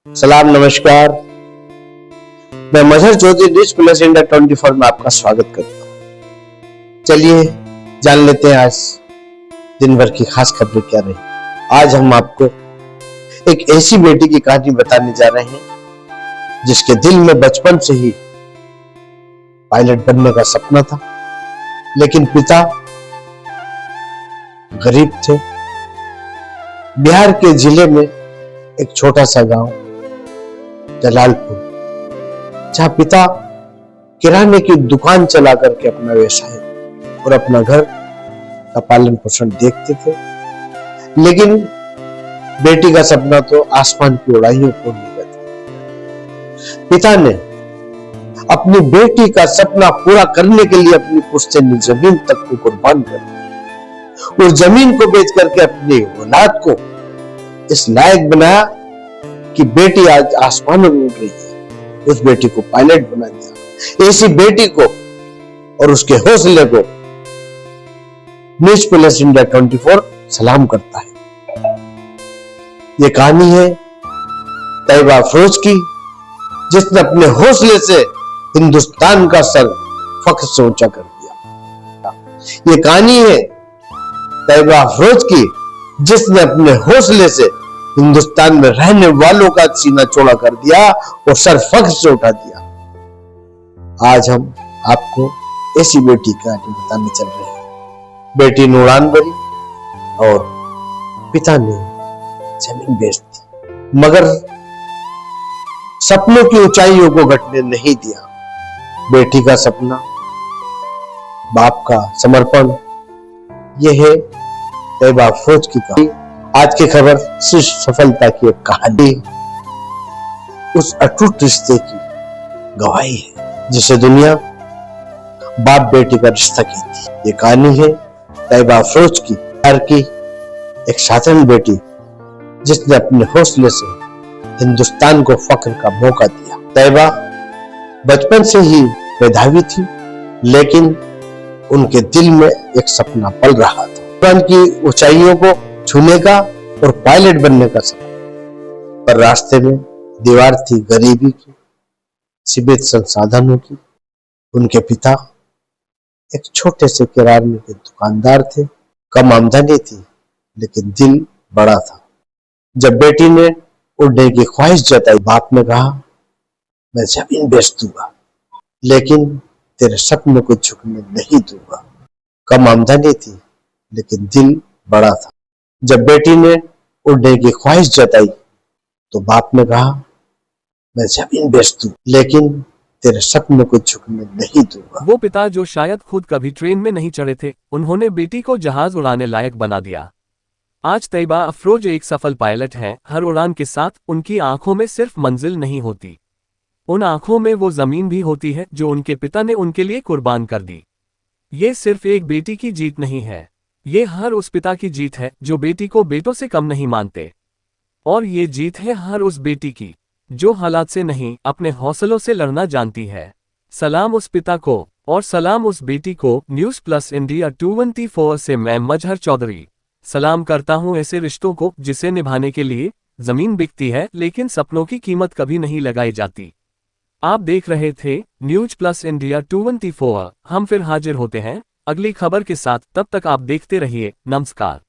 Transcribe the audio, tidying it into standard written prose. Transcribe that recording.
सलाम, नमस्कार। मैं मजहर चौधरी न्यूज प्लस इंडिया 24 में आपका स्वागत करता हूँ। चलिए जान लेते हैं आज दिन भर की खास खबरें क्या रही। आज हम आपको एक ऐसी बेटी की कहानी बताने जा रहे हैं जिसके दिल में बचपन से ही पायलट बनने का सपना था, लेकिन पिता गरीब थे। बिहार के जिले में एक छोटा सा गांव जलालपुर, जहां पिता किराने की दुकान चला करके अपना व्यवसाय और अपना घर का पालन पोषण देखते थे, लेकिन बेटी का सपना तो आसमान की उड़ाइयों को नहीं था। पिता ने अपनी बेटी का सपना पूरा करने के लिए अपनी पुश्तैनी जमीन तक को कुर्बान कर दिया। उस जमीन को बेच करके अपनी औलाद को इस लायक बनाया कि बेटी आज आसमानों में उड़ रही है। उस बेटी को पायलट बना दिया। ऐसी बेटी को और उसके हौसले को न्यूज प्लस इंडिया 24 सलाम करता है। ये कहानी है तैयबा अफरोज की, जिसने अपने हौसले से हिंदुस्तान का सर फख्र से ऊंचा कर दिया। ये कहानी है तैयबा अफरोज की, जिसने अपने हौसले से हिंदुस्तान में रहने वालों का सीना चौड़ा कर दिया और सर फख्र से उठा दिया। आज हम आपको ऐसी बेटी की कहानी बताने चल रहे हैं। बेटी ने उड़ान भरी और पिता ने जमीन बेच दी, मगर सपनों की ऊंचाइयों को घटने नहीं दिया। बेटी का सपना, बाप का समर्पण, यह है तैयबा अफरोज की कहानी। आज की खबर सिर्फ सफलता की एक कहानी, उस अटूट रिश्ते की गवाही है जिसे दुनिया बाप बेटी का रिश्ता कहती। ये कहानी है तैयबा अफरोज की, बिहार की एक साधारण बेटी जिसने अपने हौसले से हिंदुस्तान को फख्र का मौका दिया। तैयबा बचपन से ही मेधावी थी, लेकिन उनके दिल में एक सपना पल रहा था, उनकी ऊंचाइयों को छूने का और पायलट बनने का सपना। पर रास्ते में दीवार थी गरीबी की, सीमित संसाधनों की। उनके पिता एक छोटे से किराने के दुकानदार थे। कम आमदनी थी, लेकिन दिल बड़ा था। जब बेटी ने उड़ने की ख्वाहिश जताई, बाप ने कहा, मैं जमीन बेच दूंगा, लेकिन तेरे सपनों को झुकने नहीं दूंगा। कम आमदनी थी, लेकिन दिल बड़ा था। जब बेटी ने उड़ने की ख्वाहिश जताई तो बाप ने कहा, मैं जमीन बेच दूं, लेकिन तेरे सपनों को झुकने नहीं दूंगा। वो पिता जो शायद खुद कभी ट्रेन में नहीं चढ़े थे, उन्होंने बेटी को जहाज उड़ाने लायक बना दिया। आज तैयबा अफरोज एक सफल पायलट हैं। हर उड़ान के साथ उनकी आंखों में सिर्फ मंजिल नहीं होती, उन आंखों में वो जमीन भी होती है जो उनके पिता ने उनके लिए कुर्बान कर दी। ये सिर्फ एक बेटी की जीत नहीं है, ये हर उस पिता की जीत है जो बेटी को बेटों से कम नहीं मानते। और ये जीत है हर उस बेटी की जो हालात से नहीं, अपने हौसलों से लड़ना जानती है। सलाम उस पिता को और सलाम उस बेटी को। न्यूज प्लस इंडिया 24 से मैं मजहर चौधरी सलाम करता हूं ऐसे रिश्तों को जिसे निभाने के लिए जमीन बिकती है, लेकिन सपनों की कीमत कभी नहीं लगाई जाती। आप देख रहे थे न्यूज प्लस इंडिया 24। हम फिर हाजिर होते हैं अगली खबर के साथ। तब तक आप देखते रहिए। नमस्कार।